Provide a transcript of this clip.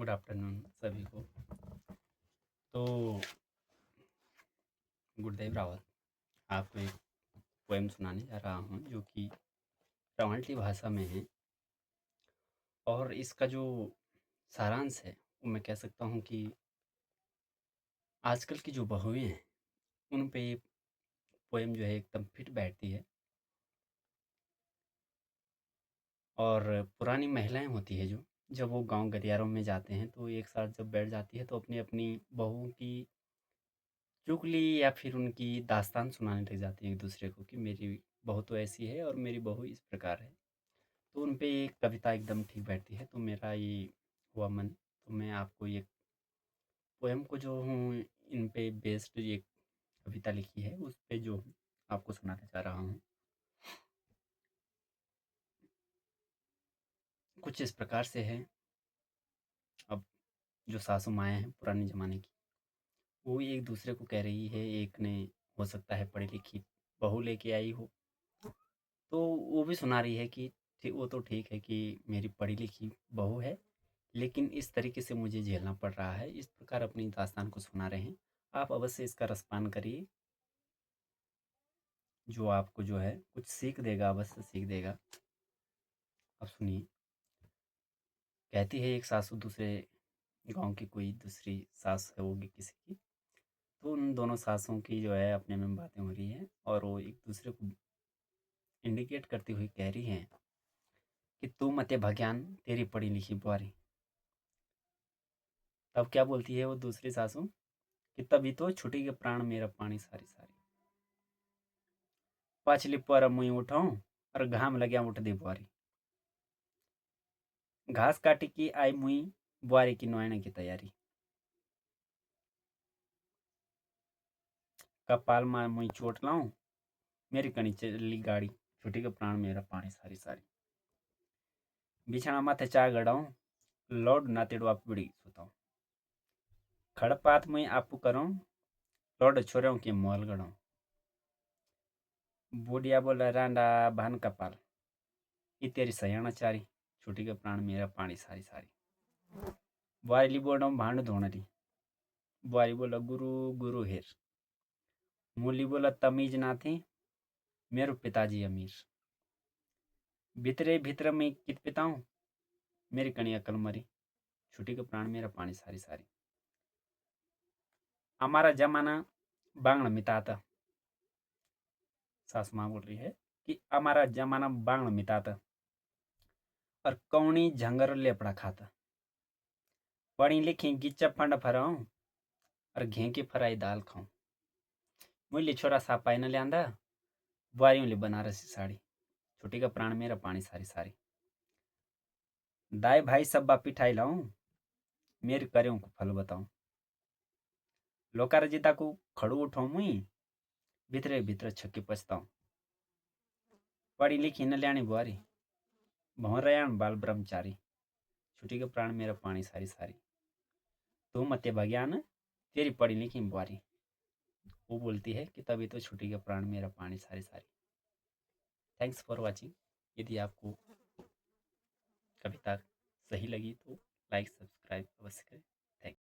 Good afternoon सभी को। तो गुरुदेव रावत आपको एक पोएम सुनाने जा रहा हूँ जो कि रवांटी भाषा में है। और इसका जो सारांश है वो मैं कह सकता हूँ कि आजकल की जो बहुएं हैं उन पे ये पोएम जो है एकदम फिट बैठती है। और पुरानी महिलाएं होती है जो जब वो गांव गलियारों में जाते हैं तो एक साथ जब बैठ जाती है तो अपनी अपनी बहुओं की चुगली या फिर उनकी दास्तान सुनाने लग जाती है एक दूसरे को कि मेरी बहू तो ऐसी है और मेरी बहू इस प्रकार है। तो उन पे ये कविता एकदम ठीक बैठती है। तो मेरा ये हुआ मन, तो मैं आपको ये पोएम को जो हूँ इन पे बेस्ड ये कविता लिखी है उस पे जो आपको सुनाने जा रहा हूँ। कुछ इस प्रकार से है। अब जो सासू माएँ हैं पुराने ज़माने की, वो एक दूसरे को कह रही है, एक ने हो सकता है पढ़ी लिखी बहू लेके आई हो, तो वो भी सुना रही है कि वो तो ठीक है कि मेरी पढ़ी लिखी बहू है, लेकिन इस तरीके से मुझे झेलना पड़ रहा है। इस प्रकार अपनी दास्तान को सुना रहे हैं। आप अवश्य इसका रसपान करिए, जो आपको जो है कुछ सीख देगा, अवश्य सीख देगा। अब सुनिए। कहती है एक सासू दूसरे गांव की, कोई दूसरी सास है होगी किसी की, तो उन दोनों सासों की जो है अपने में बातें हो रही हैं और वो एक दूसरे को इंडिकेट करती हुई कह रही हैं कि तू मते भगयान, तेरी पढ़ी लिखी बुआरी। तब क्या बोलती है वो दूसरी सासू कि तभी तो छुटी के प्राण मेरा पानी सारी सारी। पाछली पर मुई उठाऊं और घाम लग्या उठ दी बुआरी। घास काटी की आई मुई बुआरी की नुआने की तैयारी। कपाल मार मुई चोट लाऊं, मेरी कणी चली गाड़ी, छुटी के प्राण मेरा पानी सारी सारी। बिछाना माथे चा गड़ाऊं, लौड ना तेड़वा पीड़ी सुताऊं। खड़पात मुई आपू करूं, लौड छोरों के मोल गड़ाऊं। बुढ़िया बोला रांडा भान कपाल, ये तेरी सयाना चारी, छुटी के प्राण मेरा पानी सारी सारी। बुआरी बोला भांड धोनरी। बुआरी बोला गुरु गुरु हेर। मूली बोला तमीज ना थी, मेरो पिताजी अमीर। भीतरे भीतर में कित पिताऊं, मेरी कणी अकल मरी, छुटी के प्राण मेरा पानी सारी सारी। हमारा जमाना बांगड़ मिताता। सास माँ बोल रही है कि हमारा जमाना बांगड़ मिताता और कौनी झंगर लेपड़ा खाता। पढ़ी लिखी गिच्चा फंड फराऊं और घे की फराई दाल खाऊं। मुझे छोरा सा पाई न लियांदा, बुआरियों बनारसी साड़ी, छुटी का प्राण मेरा पानी सारी सारी। दाई भाई सब बापी ठाई लाऊं, मेरे करें को फल बताऊं। लोकार जिता को खड़ू उठाऊं मुई, भीतरे भीतर छक्की पछताऊं। पढ़ी लिखी न लियानी बुआरी, भौरयान बाल ब्रह्मचारी, छुटी के प्राण मेरा पानी सारी सारी। तू मते भगयान, तेरी पढ़ी लिखी बुआरी। वो बोलती है कि तभी तो छुटी के प्राण मेरा पानी सारी सारी। Thanks for watching. यदि आपको कविता सही लगी तो लाइक सब्सक्राइब अवश्य करें।